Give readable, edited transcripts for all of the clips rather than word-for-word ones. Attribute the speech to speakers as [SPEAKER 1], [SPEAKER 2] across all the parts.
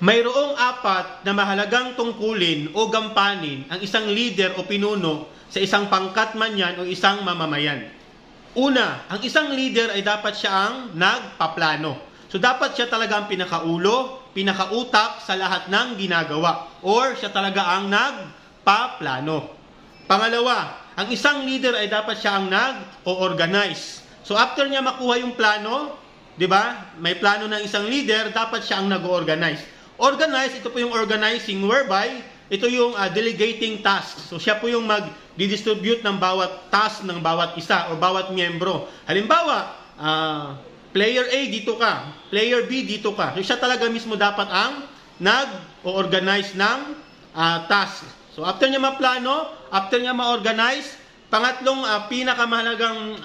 [SPEAKER 1] Mayroong apat na mahalagang tungkulin o gampanin ang isang leader o pinuno sa isang pangkat man yan o isang mamamayan. Una, ang isang leader ay dapat siya ang nagpaplano. So dapat siya talaga ang pinakaulo, pinakautak sa lahat ng ginagawa. Or siya talaga ang nagpaplano. Pangalawa, ang isang leader ay dapat siya ang nag-o-organize. So after niya makuha yung plano, di ba? May plano ng isang leader, dapat siya ang nag-o-organize. Organize, ito po yung organizing whereby ito yung delegating tasks. So siya po yung mag-distribute ng bawat task ng bawat isa o bawat miyembro. Halimbawa, player A dito ka, player B dito ka. So siya talaga mismo dapat ang nag-o-organize ng task. So after niya maplano, after niya ma-organize, pangatlong pinakamahalagang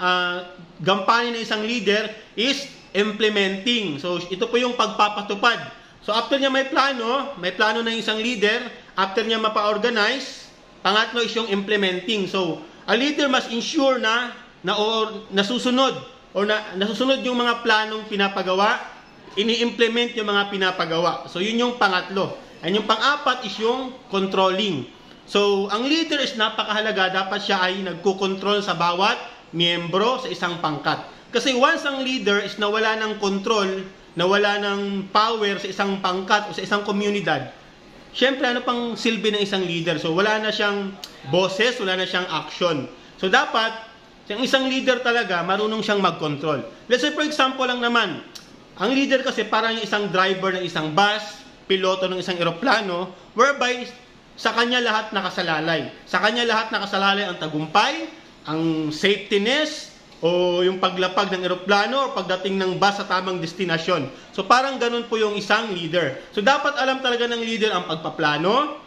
[SPEAKER 1] gampanin ng isang leader is implementing. So ito po yung pagpapatupad. So after niya may plano ng isang leader, after niya mapa-organize, pangatlo is yung implementing. So a leader must ensure na nasusunod yung mga planong pinapagawa, ini-implement yung mga pinapagawa. So yun yung pangatlo. And yung pang-apat is yung controlling. So ang leader is napakahalaga, dapat siya ay nagko-control sa bawat miyembro sa isang pangkat. Kasi once ang leader is nawala ng control, nawala ng power sa isang pangkat o sa isang komunidad, syempre ano pang silbi ng isang leader? So wala na siyang boses, wala na siyang action. So dapat, yung isang leader talaga, marunong siyang mag-control. Let's say for example lang naman, ang leader kasi parang yung isang driver ng isang bus, piloto ng isang eroplano, whereby sa kanya lahat nakasalalay. Sa kanya lahat nakasalalay ang tagumpay, ang safetyness, o yung paglapag ng eroplano o pagdating ng bus sa tamang destinasyon. So parang ganun po yung isang leader. So dapat alam talaga ng leader ang pagpaplano,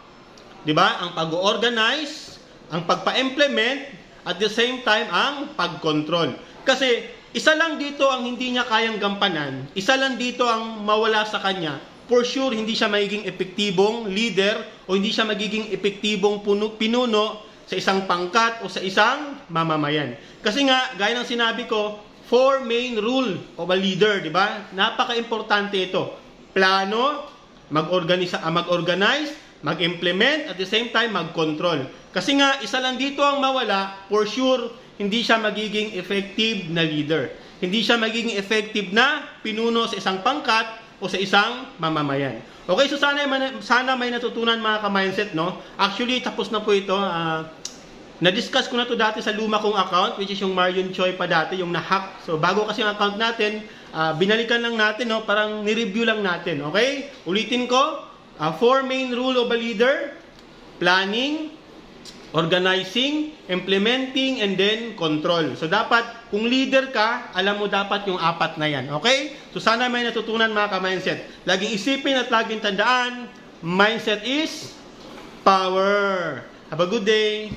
[SPEAKER 1] di ba? Ang pag-organize, ang pagpa-implement, at the same time ang pag-control. Kasi isa lang dito ang hindi niya kayang gampanan, isa lang dito ang mawala sa kanya. For sure, hindi siya magiging epektibong leader o hindi siya magiging epektibong pinuno sa isang pangkat o sa isang mamamayan. Kasi nga, gaya ng sinabi ko, 4 main rule of a leader, di ba? Napaka-importante ito. Plano, mag-organize, mag-implement, at the same time, mag-control. Kasi nga, isa lang dito ang mawala, for sure, hindi siya magiging effective na leader. Hindi siya magiging effective na pinuno sa isang pangkat o sa isang mamamayan. Okay, so sana may natutunan mga ka-mindset, no? Actually, tapos na po ito. Na-discuss ko na to dati sa luma kong account, which is yung Marion Choi pa dati, yung na-hack. So, bago kasi yung account natin, binalikan lang natin, no? Parang ni-review lang natin, okay? Ulitin ko, 4 main rule of a leader: planning, organizing, implementing, and then control. So, dapat, kung leader ka, alam mo dapat yung apat na yan, okay? So, sana may natutunan mga ka-mindset. Laging isipin at laging tandaan, mindset is power. Have a good day!